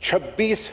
26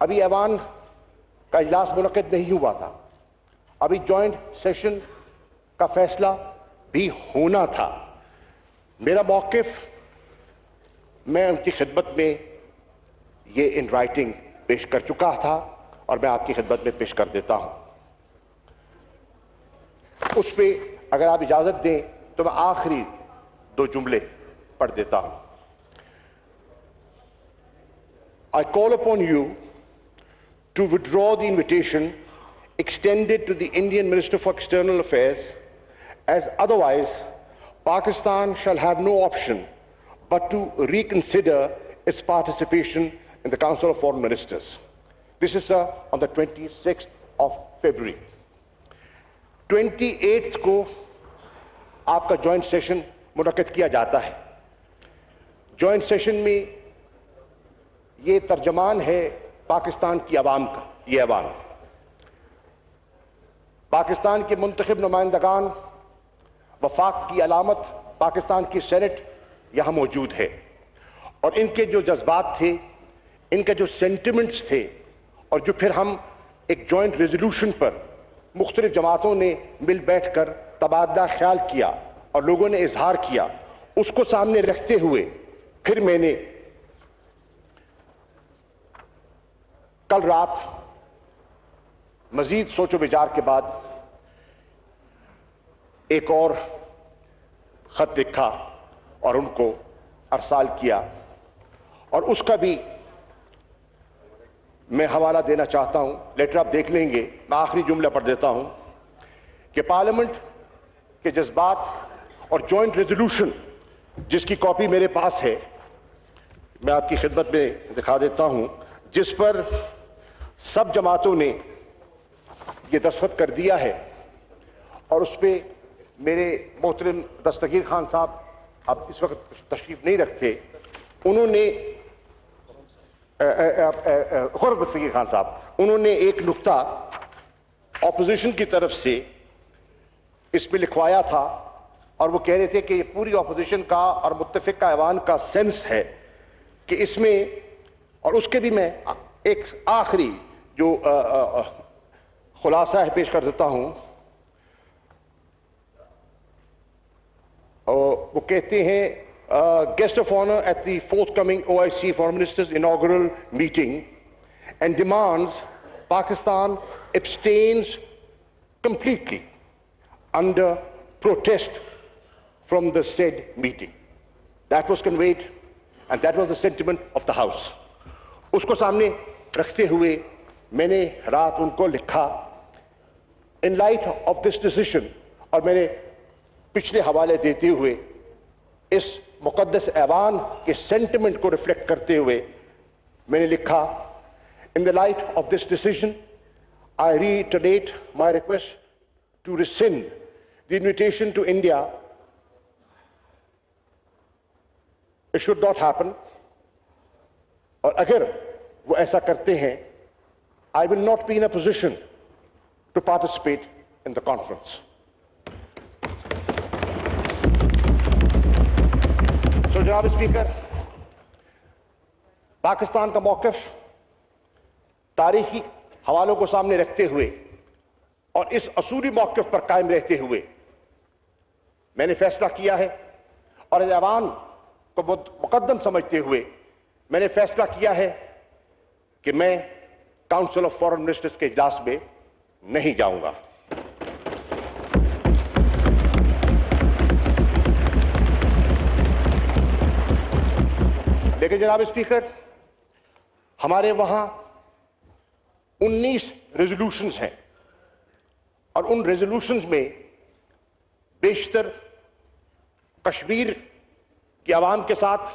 ابھی ایوان کا اجلاس منعقد نہیں ہوا تھا, ابھی جوائنٹ سیشن کا فیصلہ بھی ہونا تھا. میرا موقف میں ان کی خدمت میں یہ ان رائٹنگ پیش کر چکا تھا اور میں آپ کی خدمت میں پیش کر دیتا ہوں. اس پہ اگر آپ اجازت دیں تو میں آخری 2 جملے پڑھ دیتا ہوں. I call upon you to withdraw the invitation extended to the Indian Minister for External Affairs, as otherwise Pakistan shall have no option but to reconsider its participation in the Council of Foreign Ministers. This is on the 26th of February. 28th کو آپ کا joint session منعقد کیا جاتا ہے. Joint session میں یہ ترجمان ہے پاکستان کی عوام کا, یہ ایوان. پاکستان کے منتخب نمائندگان, وفاق کی علامت پاکستان کی سینٹ یہاں موجود ہے, اور ان کے جو جذبات تھے, ان کے جو سینٹیمنٹس تھے, اور جو پھر ہم ایک جوائنٹ ریزولوشن پر مختلف جماعتوں نے مل بیٹھ کر تبادلہ خیال کیا اور لوگوں نے اظہار کیا, اس کو سامنے رکھتے ہوئے پھر میں نے کل رات مزید سوچ و بچار کے بعد ایک اور خط لکھا اور ان کو ارسال کیا, اور اس کا بھی میں حوالہ دینا چاہتا ہوں. لیٹر آپ دیکھ لیں گے. میں آخری جملہ پڑھ دیتا ہوں کہ پارلیمنٹ کے جذبات اور جوائنٹ ریزولوشن جس کی کاپی میرے پاس ہے, میں آپ کی خدمت میں دکھا دیتا ہوں, جس پر سب جماعتوں نے یہ دستخط کر دیا ہے, اور اس پہ میرے محترم دستگیر خان صاحب اب اس وقت تشریف نہیں رکھتے, انہوں نے خورم دستگیر خان صاحب, انہوں نے ایک نقطہ اپوزیشن کی طرف سے اس پہ لکھوایا تھا, اور وہ کہہ رہے تھے کہ یہ پوری اپوزیشن کا اور متفقہ ایوان کا سینس ہے کہ اس میں, اور اس کے بھی میں ایک آخری جو خلاصہ ہے پیش کر دیتا ہوں. وہ کہتے ہیں guest of honor at the forthcoming OIC Foreign Ministers inaugural meeting and demands Pakistan abstains completely under protest from the said meeting. That was conveyed and that was the sentiment of the House. اس کو سامنے رکھتے ہوئے میں نے رات ان کو لکھا in light of this decision, اور میں نے پچھلے حوالے دیتے ہوئے اس مقدس ایوان کے سینٹیمنٹ کو ریفلیکٹ کرتے ہوئے میں نے لکھا in the light of this decision I reiterate my request to rescind the invitation to India. It should not happen, اور اگر وہ ایسا کرتے ہیں I will not be in a position to participate in the conference. So جناب speaker, Pakistan کا موقف تاریخی حوالوں کو سامنے رکھتے ہوئے اور اس اصولی موقف پر قائم رہتے ہوئے میں نے فیصلہ کیا ہے, اور ایوان کو مقدم سمجھتے ہوئے میں نے فیصلہ کیا ہے کہ میں کاؤنسل آف فورن منسٹرز کے اجلاس میں نہیں جاؤں گا. لیکن جناب اسپیکر, ہمارے وہاں 19 ریزولوشنز ہیں, اور ان ریزولوشنز میں بیشتر کشمیر کی عوام کے ساتھ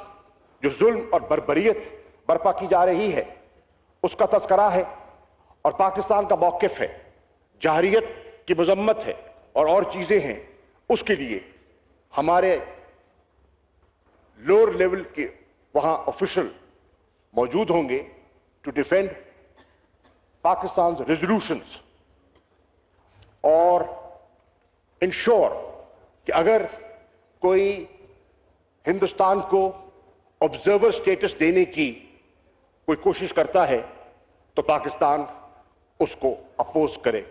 جو ظلم اور بربریت برپا کی جا رہی ہے اس کا تذکرہ ہے, اور پاکستان کا موقف ہے, جارحیت کی مذمت ہے, اور چیزیں ہیں. اس کے لیے ہمارے لوور لیول کے وہاں آفیشل موجود ہوں گے ٹو ڈیفینڈ پاکستان ریزولوشنز, اور انشور کہ اگر کوئی ہندوستان کو آبزرور سٹیٹس دینے کی کوئی کوشش کرتا ہے تو پاکستان اس کو اپوز کرے,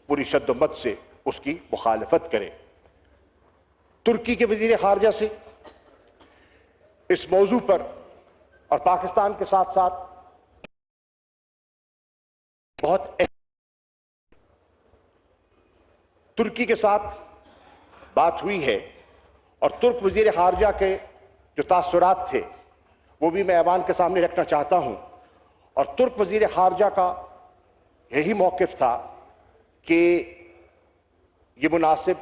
پوری شد و مت سے اس کی مخالفت کرے. ترکی کے وزیر خارجہ سے اس موضوع پر اور پاکستان کے ساتھ ساتھ بہت ترکی کے ساتھ بات ہوئی ہے, اور ترک وزیر خارجہ کے جو تاثرات تھے وہ بھی میں ایوان کے سامنے رکھنا چاہتا ہوں. اور ترک وزیر خارجہ کا یہی موقف تھا کہ یہ مناسب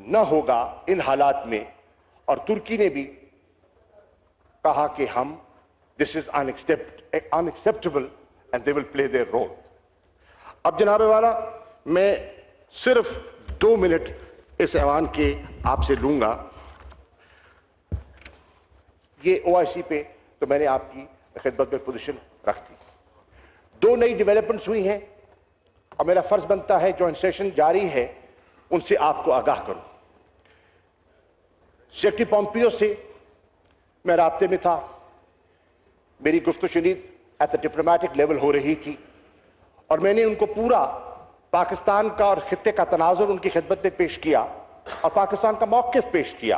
نہ ہوگا ان حالات میں, اور ترکی نے بھی کہا کہ ہم this is unacceptable and they will play their role. اب جناب والا میں صرف 2 منٹ اس ایوان کے آپ سے لوں گا. یہ OIC پہ تو میں نے آپ کی خدمت میں پوزیشن رکھ دی. 2 نئی ڈیولپمنٹس ہوئی ہیں اور میرا فرض بنتا ہے جوائنٹ سیشن جاری ہے ان سے آپ کو آگاہ کروں. سیکرٹری پومپیو سے میں رابطے میں تھا, میری گفت و شنید ایٹ دا ڈپلومیٹک لیول ہو رہی تھی, اور میں نے ان کو پورا پاکستان کا اور خطے کا تناظر ان کی خدمت میں پیش کیا اور پاکستان کا موقف پیش کیا,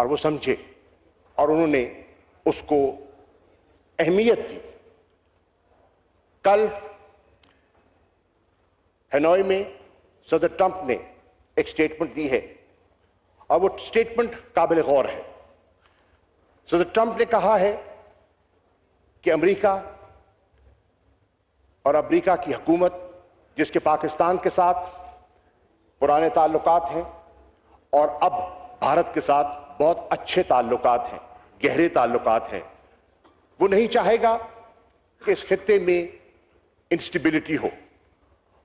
اور وہ سمجھے اور انہوں نے اس کو اہمیت دی. کل ہنوئی میں صدر ٹرمپ نے ایک سٹیٹمنٹ دی ہے اور وہ سٹیٹمنٹ قابل غور ہے. صدر ٹرمپ نے کہا ہے کہ امریکہ اور امریکہ کی حکومت جس کے پاکستان کے ساتھ پرانے تعلقات ہیں اور اب بھارت کے ساتھ بہت اچھے تعلقات ہیں, گہرے تعلقات ہیں, وہ نہیں چاہے گا کہ اس خطے میں انسٹیبلٹی ہو,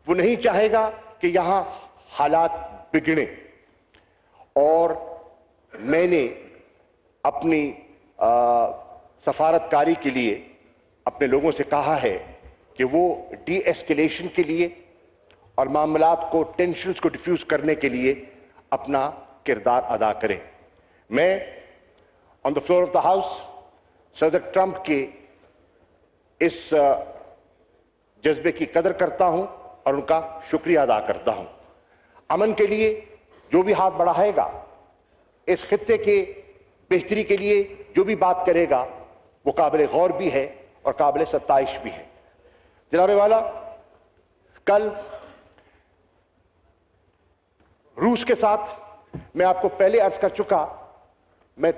وہ نہیں چاہے گا کہ یہاں حالات بگڑیں. اور میں نے اپنی سفارت کاری کے لیے اپنے لوگوں سے کہا ہے کہ وہ ڈی ایسکیلیشن کے لیے اور معاملات کو ٹینشنز کو ڈیفیوز کرنے کے لیے اپنا کردار ادا کریں. میں on the floor of the house صدر ٹرمپ کے اس جذبے کی قدر کرتا ہوں اور ان کا شکریہ ادا کرتا ہوں. امن کے لیے جو بھی ہاتھ بڑھائے گا, اس خطے کے بہتری کے لیے جو بھی بات کرے گا, وہ قابل غور بھی ہے اور قابل ستائش بھی ہے. جناب والا, کل روس کے ساتھ میں آپ کو پہلے عرض کر چکا, میں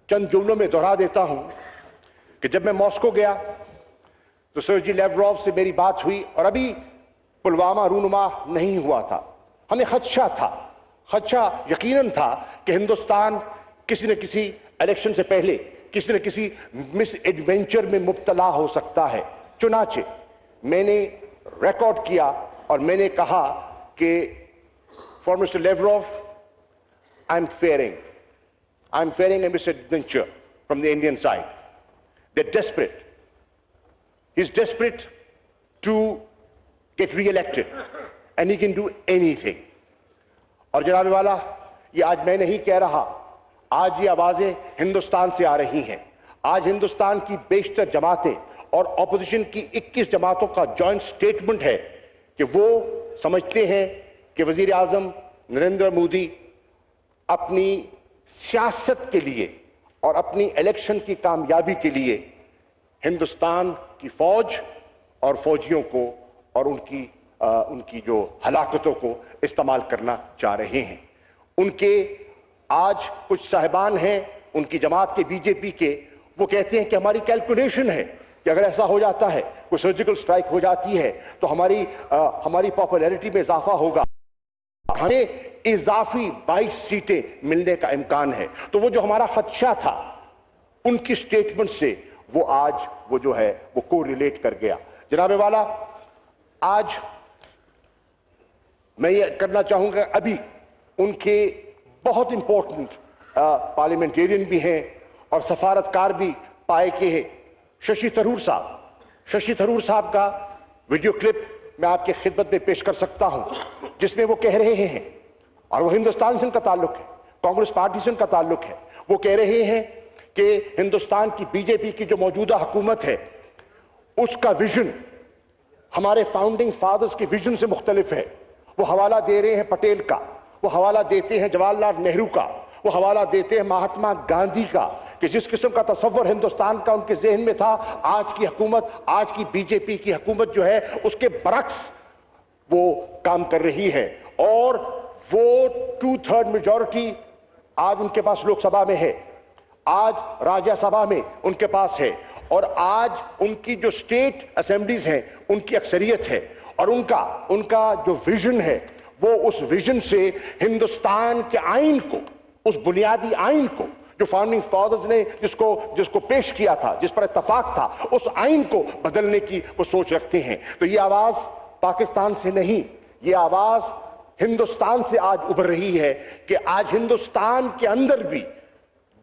چند جملوں میں دہرا دیتا ہوں کہ جب میں ماسکو گیا تو سرجی لیوروف سے میری بات ہوئی, اور ابھی پلوامہ رونما نہیں ہوا تھا. ہمیں خدشہ یقیناً تھا کہ ہندوستان کسی نہ کسی الیکشن سے پہلے کسی نہ کسی مس ایڈونچر میں مبتلا ہو سکتا ہے. چنانچہ میں نے ریکارڈ کیا اور میں نے کہا کہ for mister Lavrov I'm fearing a misadventure from the Indian side. They're desperate. He's desperate to get re-elected and he can do anything. اور جناب والا, یہ آج میں نہیں کہہ رہا, آج یہ آوازیں ہندوستان سے آ رہی ہیں. آج ہندوستان کی بیشتر جماعتیں اور اپوزیشن کی 21 جماعتوں کا جوائنٹ سٹیٹمنٹ ہے کہ وہ سمجھتے ہیں کہ وزیر اعظم نریندر مودی اپنی سیاست کے لیے اور اپنی الیکشن کی کامیابی کے لیے ہندوستان کی فوج اور فوجیوں کو اور ان کی جو ہلاکتوں کو استعمال کرنا چاہ رہے ہیں. ان کے آج کچھ صاحبان ہیں ان کی جماعت کے بی جے پی کے, وہ کہتے ہیں کہ ہماری کیلکولیشن ہے کہ اگر ایسا ہو جاتا ہے, کوئی سرجیکل سٹرائک ہو جاتی ہے تو ہماری پاپولیرٹی میں اضافہ ہوگا, ہمیں اضافی 22 سیٹیں ملنے کا امکان ہے. تو وہ جو ہمارا خدشہ تھا ان کی سٹیٹمنٹ سے وہ آج وہ جو ہے وہ کو ریلیٹ کر گیا. جناب والا, آج میں یہ کرنا چاہوں گا, ابھی ان کے بہت امپورٹنٹ پارلیمنٹیرین بھی ہیں اور سفارتکار بھی پائے کے ہیں. ششی تھرور صاحب کا ویڈیو کلپ میں آپ کی خدمت میں پیش کر سکتا ہوں, جس میں وہ کہہ رہے ہیں, اور وہ ہندوستان سے ان کا تعلق ہے, کانگریس پارٹی سے ان کا تعلق ہے, وہ کہہ رہے ہیں کہ ہندوستان کی بی جے پی کی جو موجودہ حکومت ہے اس کا ویژن ہمارے فاؤنڈنگ فادرز کی ویژن سے مختلف ہے. وہ حوالہ دے رہے ہیں پٹیل کا, وہ حوالہ دیتے ہیں جواہر لال نہرو کا, وہ حوالہ دیتے ہیں مہاتما گاندھی کا, کہ جس قسم کا تصور ہندوستان کا ان کے ذہن میں تھا, آج کی حکومت, آج کی بی جے پی کی حکومت جو ہے اس کے برعکس وہ کام کر رہی ہے. اور وہ 2/3 میجورٹی آج ان کے پاس لوک سبھا میں ہے, آج راجیہ سبھا میں ان کے پاس ہے, اور آج ان کی جو اسٹیٹ اسمبلیز ہیں ان کی اکثریت ہے, اور ان کا جو ویژن ہے وہ اس ویژن سے ہندوستان کے آئین کو, اس بنیادی آئین کو جو فاؤنڈنگ فادرز نے جس کو پیش کیا تھا, جس پر اتفاق تھا, اس آئین کو بدلنے کی وہ سوچ رکھتے ہیں. تو یہ آواز پاکستان سے نہیں, یہ آواز ہندوستان سے آج ابھر رہی ہے کہ آج ہندوستان کے اندر بھی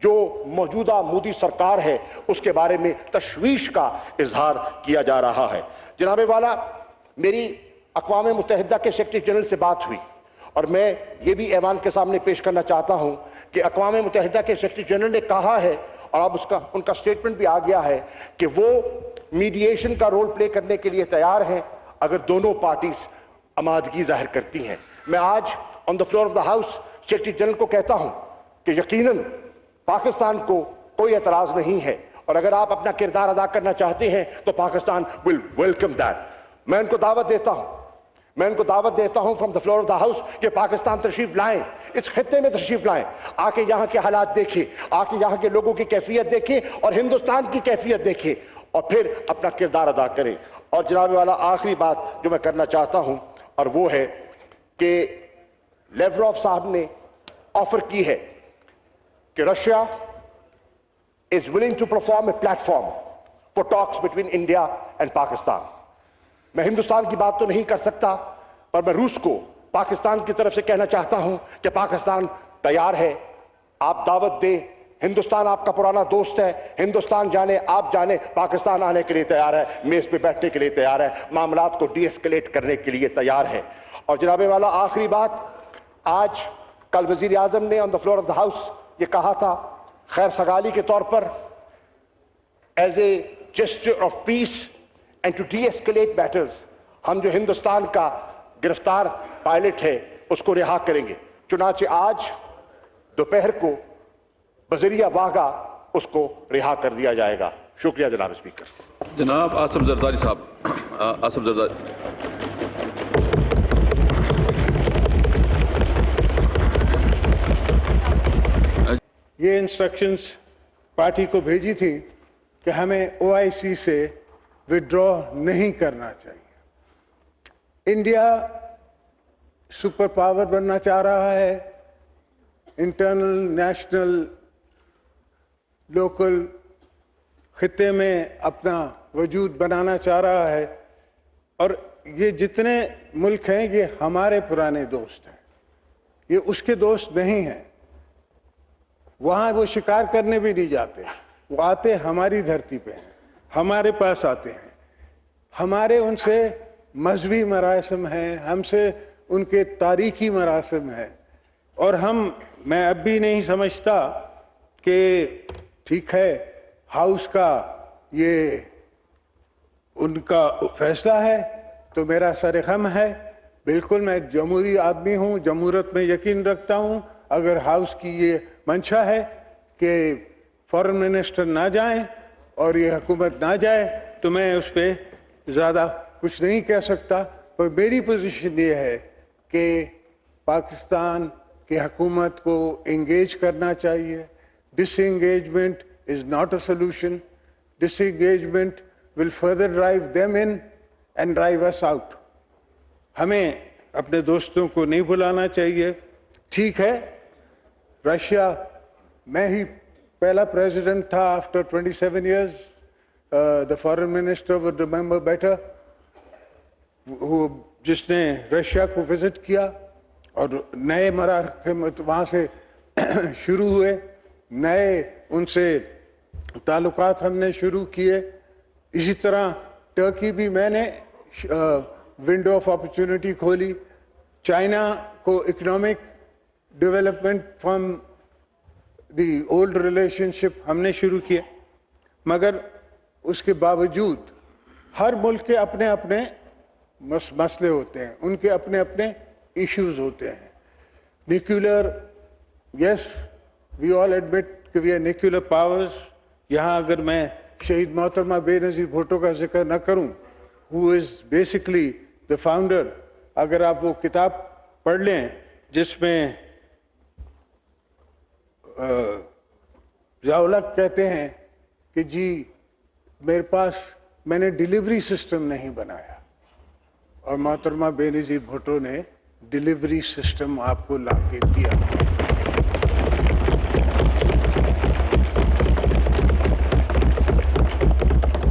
جو موجودہ مودی سرکار ہے اس کے بارے میں تشویش کا اظہار کیا جا رہا ہے. جناب والا, میری اقوام متحدہ کے سیکرٹری جنرل سے بات ہوئی, اور میں یہ بھی ایوان کے سامنے پیش کرنا چاہتا ہوں کہ اقوام متحدہ کے سیکرٹری جنرل نے کہا ہے, اور اب ان کا سٹیٹمنٹ بھی آ گیا ہے, کہ وہ میڈییشن کا رول پلے کرنے کے لیے تیار ہیں اگر دونوں پارٹیز آمادگی ظاہر کرتی ہیں. میں آج on the floor of the house secretary general کو کہتا ہوں کہ یقیناً پاکستان کو کوئی اعتراض نہیں ہے, اور اگر آپ اپنا کردار ادا کرنا چاہتے ہیں تو پاکستان ول ویلکم دیٹ. میں ان کو دعوت دیتا ہوں from the floor of the house کہ پاکستان تشریف لائیں, اس خطے میں تشریف لائیں, آ کے یہاں کے حالات دیکھیں, آ کے یہاں کے لوگوں کی کیفیت دیکھیں اور ہندوستان کی کیفیت دیکھیں, اور پھر اپنا کردار ادا کریں. اور جناب والا, آخری بات جو میں کرنا چاہتا ہوں اور وہ ہے کہ لیوروف صاحب نے آفر کی ہے کہ Russia is willing to perform a platform for talks between India and Pakistan. میں ہندوستان کی بات تو نہیں کر سکتا, پر میں روس کو پاکستان کی طرف سے کہنا چاہتا ہوں کہ پاکستان تیار ہے, آپ دعوت دیں, ہندوستان آپ کا پرانا دوست ہے, ہندوستان جانے آپ جانے, پاکستان آنے کے لیے تیار ہے, میز پہ بیٹھنے کے لیے تیار ہے, معاملات کو ڈی ایسکیلیٹ کرنے کے لیے تیار ہے. اور جناب والا, آخری بات, آج کل وزیر اعظم نے on the floor of the house یہ کہا تھا خیر سگالی کے طور پر, as a gesture of peace and to de-escalate matters, ہم جو ہندوستان کا گرفتار پائلٹ ہے اس کو رہا کریں گے. چنانچہ آج دوپہر کو بذریعہ واگا اس کو رہا کر دیا جائے گا. شکریہ جناب اسپیکر. جناب آصف زرداری صاحب. آصف زرداری. یہ انسٹرکشنز پارٹی کو بھیجی تھی کہ ہمیں OIC سے وڈرا نہیں کرنا چاہیے. انڈیا سپر پاور بننا چاہ رہا ہے, انٹرنل, نیشنل, لوکل خطے میں اپنا وجود بنانا چاہ رہا ہے, اور یہ جتنے ملک ہیں یہ ہمارے پرانے دوست ہیں, یہ اس کے دوست نہیں ہیں. وہاں وہ شکار کرنے بھی نہیں جاتے, وہ آتے ہماری دھرتی پہ ہیں, ہمارے پاس آتے ہیں, ہمارے ان سے مذہبی مراسم ہیں, ہم سے ان کے تاریخی مراسم ہیں, اور میں اب بھی نہیں سمجھتا کہ ٹھیک ہے ہاؤس کا یہ ان کا فیصلہ ہے تو میرا سر غم ہے. بالکل میں جمہوری آدمی ہوں, جمہوریت میں یقین رکھتا ہوں. اگر ہاؤس کی یہ منشا ہے کہ فارن منسٹر نہ جائیں اور یہ حکومت نہ جائے تو میں اس پہ زیادہ کچھ نہیں کہہ سکتا, پر میری پوزیشن یہ ہے کہ پاکستان کی حکومت کو انگیج کرنا چاہیے. Disengagement is not a solution. Disengagement will further drive them in and drive us out. ہمیں اپنے دوستوں کو نہیں بلانا چاہیے. ٹھیک ہے, رشیا میں ہی پہلا پریزیڈنٹ تھا after 27 years. The foreign minister would remember better, جس نے رشیا کو وزٹ کیا اور نئے مراحل وہاں سے شروع ہوئے, نئے ان سے تعلقات ہم نے شروع کیے. اسی طرح ٹرکی بھی میں نے ونڈو آف اپرچونٹی کھولی. چائنا کو economic development from the old relationship ہم نے شروع کیا, مگر اس کے باوجود ہر ملک کے اپنے اپنے مسئلے ہوتے ہیں, ان کے اپنے اپنے ایشوز ہوتے ہیں. نیوکلیئر, یس وی آل ایڈمٹ کہ وی آر نیوکلیئر پاورز. یہاں اگر میں شہید محترمہ بے نظیر بھٹو کا ذکر نہ کروں, ہو از بیسکلی دا فاؤنڈر, اگر آپ وہ کتاب پڑھ لیں جس میں ضیاء الحق کہتے ہیں کہ جی میں نے ڈیلیوری سسٹم نہیں بنایا, اور محترمہ بے نظیر بھٹو نے ڈیلیوری سسٹم آپ کو لا کے دیا.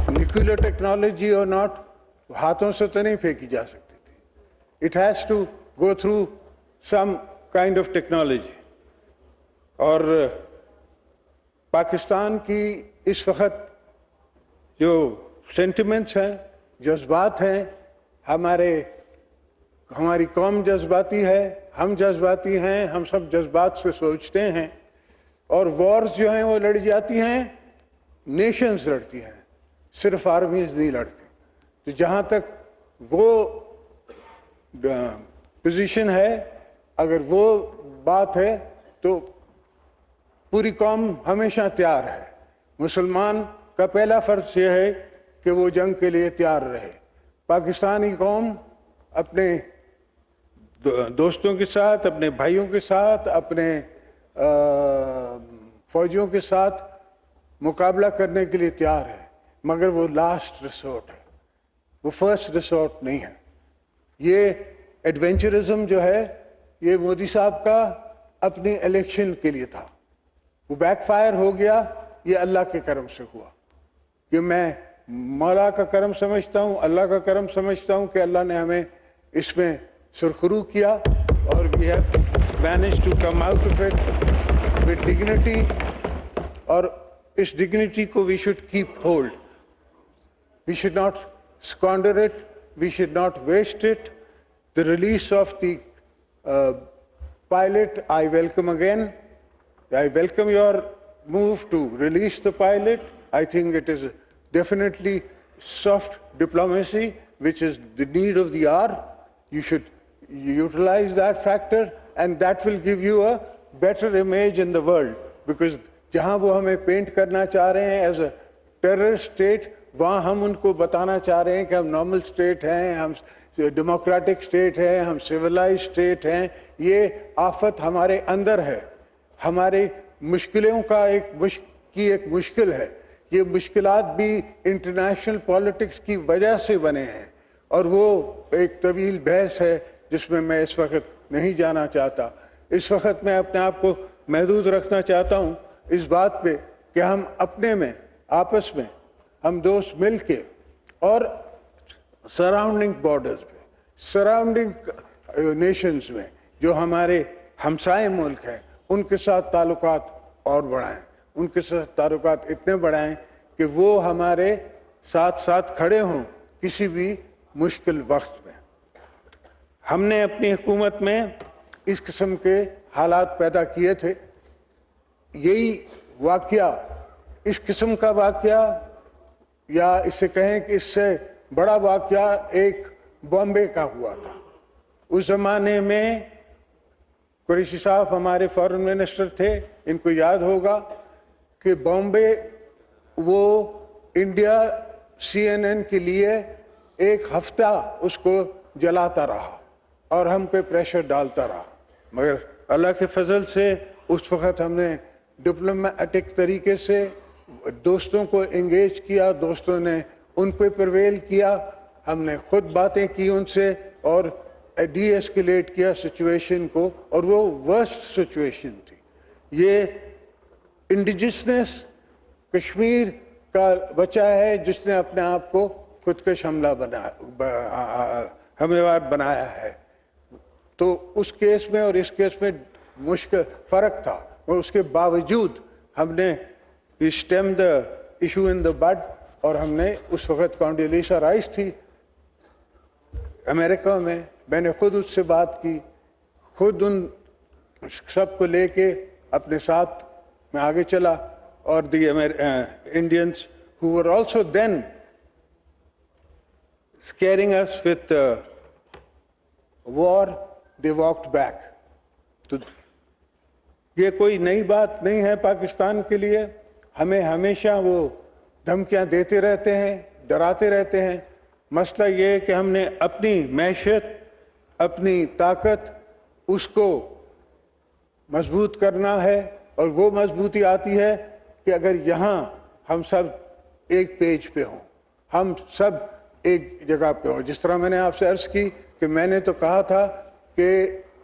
نیوکلیئر ٹیکنالوجی اور ناٹ ہاتھوں سے تو نہیں پھینکی جا سکتی تھی. It has to go through some kind of technology. اور پاکستان کی اس وقت جو سینٹیمنٹس ہیں, جذبات ہیں, ہماری قوم جذباتی ہے, ہم جذباتی ہیں, ہم سب جذبات سے سوچتے ہیں. اور وارز جو ہیں وہ لڑی جاتی ہیں, نیشنز لڑتی ہیں, صرف آرمیز نہیں لڑتی. تو جہاں تک وہ پوزیشن ہے, اگر وہ بات ہے تو پوری قوم ہمیشہ تیار ہے. مسلمان کا پہلا فرض یہ ہے کہ وہ جنگ کے لیے تیار رہے. پاکستانی قوم اپنے دوستوں کے ساتھ, اپنے بھائیوں کے ساتھ, اپنے فوجیوں کے ساتھ مقابلہ کرنے کے لیے تیار ہے, مگر وہ لاسٹ ریسورٹ ہے, وہ فرسٹ ریسورٹ نہیں ہے. یہ ایڈونچرزم جو ہے یہ مودی صاحب کا اپنی الیکشن کے لیے تھا, وہ بیک فائر ہو گیا. یہ اللہ کے کرم سے ہوا. کہ میں مولا کا کرم سمجھتا ہوں, اللہ کا کرم سمجھتا ہوں کہ اللہ نے ہمیں اس میں سرخرو کیا, اور we have managed to come out of it with dignity. اور اس ڈگنیٹی کو we should keep hold. We should not squander it. We should not waste it. The release of the pilot, I welcome again. I welcome your move to release the pilot. I think it is definitely soft diplomacy, which is the need of the hour. You should utilize that factor, and that will give you a better image in the world. Because جہاں وہ ہمیں pant کرنا چاہ رہے ہیں as a terror state, وہاں ہم ان کو بتانا چاہ رہے ہیں کہ ہم نارمل اسٹیٹ ہیں, ہم ڈیموکریٹک اسٹیٹ ہیں, ہم سویلائز اسٹیٹ ہیں. یہ آفت ہمارے اندر ہے, ہماری مشکلوں کا ایک مشکل ہے. یہ مشکلات بھی انٹرنیشنل پالیٹکس کی وجہ سے بنے ہیں, اور وہ ایک طویل بحث ہے جس میں میں اس وقت نہیں جانا چاہتا. اس وقت میں اپنے آپ کو محدود رکھنا چاہتا ہوں اس بات پہ کہ ہم اپنے میں آپس میں ہم دوست مل کے, اور سراؤنڈنگ بارڈرز پہ, سراؤنڈنگ نیشنز میں جو ہمارے ہمسائے ملک ہیں, ان کے ساتھ تعلقات اور بڑھائیں, ان کے ساتھ تعلقات اتنے بڑھائیں کہ وہ ہمارے ساتھ ساتھ کھڑے ہوں کسی بھی مشکل وقت میں. ہم نے اپنی حکومت میں اس قسم کے حالات پیدا کیے تھے. یہی واقعہ, اس قسم کا واقعہ, یا اس سے کہیں کہ اس سے بڑا واقعہ ایک بامبے کا ہوا تھا. اس زمانے میں قریشی صاحب ہمارے فارن منسٹر تھے, ان کو یاد ہوگا کہ بامبے وہ انڈیا CNN کے لیے ایک ہفتہ اس کو جلاتا رہا اور ہم پہ پریشر ڈالتا رہا. مگر اللہ کے فضل سے اس وقت ہم نے ڈپلومیٹک طریقے سے دوستوں کو انگیج کیا, دوستوں نے ان پہ پرویل کیا, ہم نے خود باتیں کی ان سے اور ڈی ایسکیلیٹ کیا سچویشن کو, اور وہ ورسٹ سچویشن تھی. یہ انڈیجنس کشمیر کا بچہ ہے جس نے اپنے آپ کو خودکش حملے وار بنایا ہے. تو اس کیس میں اور اس کیس میں مشکل فرق تھا, اور اس کے باوجود ہم نے اسٹیم دا ایشو ان دا بڈ, اور ہم نے اس وقت کانڈولیسا رائس تھی امریکہ میں, میں نے خود اس سے بات کی, خود ان سب کو لے کے اپنے ساتھ میں آگے چلا, اور دی Indians who were also then scaring us with war, they walked back. تو یہ کوئی نئی بات نہیں ہے پاکستان کے لیے. ہمیں ہمیشہ وہ دھمکیاں دیتے رہتے ہیں, ڈراتے رہتے ہیں. مسئلہ یہ ہے کہ ہم نے اپنی معیشت, اپنی طاقت, اس کو مضبوط کرنا ہے, اور وہ مضبوطی آتی ہے کہ اگر یہاں ہم سب ایک پیج پہ ہوں, ہم سب ایک جگہ پہ ہوں. جس طرح میں نے آپ سے عرض کی کہ میں نے تو کہا تھا کہ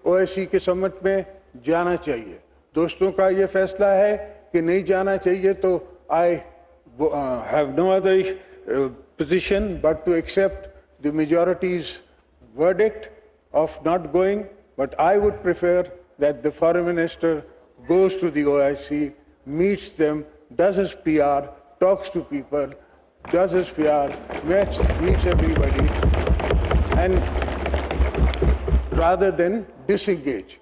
OIC کے سمٹ میں جانا چاہیے. دوستوں کا یہ فیصلہ ہے کہ نہیں جانا چاہیے, تو I have no other position but to accept the majority's verdict of not going. But I would prefer that the foreign minister goes to the OIC, meets them, does his PR, talks to people, does his PR, meets everybody, and rather than disengage.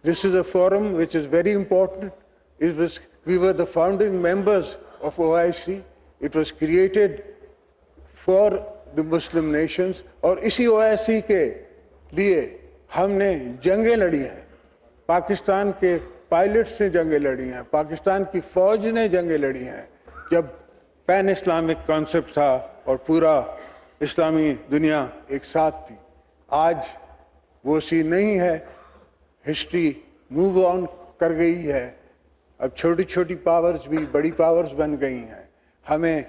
This is a forum which is very important. We were the founding members of OIC. It was created for the Muslim nations. اور اسی OIC کے لیے ہم نے جنگیں لڑی ہیں. پاکستان کے پائلٹس نے جنگیں لڑی ہیں, پاکستان کی فوج نے جنگیں لڑی ہیں جب پین اسلامک کانسیپٹ تھا اور پورا اسلامی دنیا ایک ساتھ تھی. آج وہ سی نہیں ہے. ہسٹری موو آن کر گئی ہے. اب چھوٹی چھوٹی پاورز بھی بڑی پاورز بن گئی ہیں. ہمیں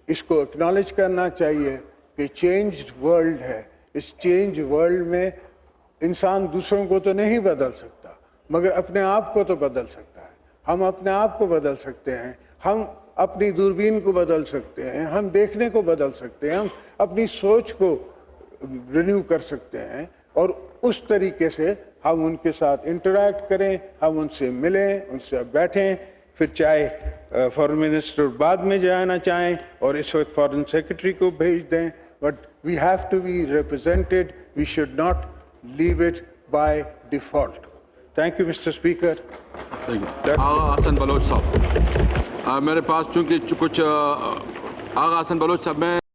اس کو اکنالج کرنا چاہیے کہ چینجڈ ورلڈ ہے. اس چینج ورلڈ میں انسان دوسروں کو تو نہیں بدل سکتا, مگر اپنے آپ کو تو بدل سکتا ہے. ہم اپنے آپ کو بدل سکتے ہیں, ہم اپنی دوربین کو بدل سکتے ہیں, ہم دیکھنے کو بدل سکتے ہیں, ہم اپنی سوچ کو رینیو کر سکتے ہیں, اور اس طریقے سے ہم ان کے ساتھ انٹریکٹ کریں, ہم ان سے ملیں, ان سے بیٹھیں. پھر چاہے فارن منسٹر بعد میں جانا چاہیں اور اس وقت فارن سیکرٹری کو بھیج دیں, but we have to be represented. We should not leave it by default. Thank you mister speaker. Agha Hasan Baloch sahib, میرے پاس چونکہ کچھ آغا حسن بلوچ صاحب میں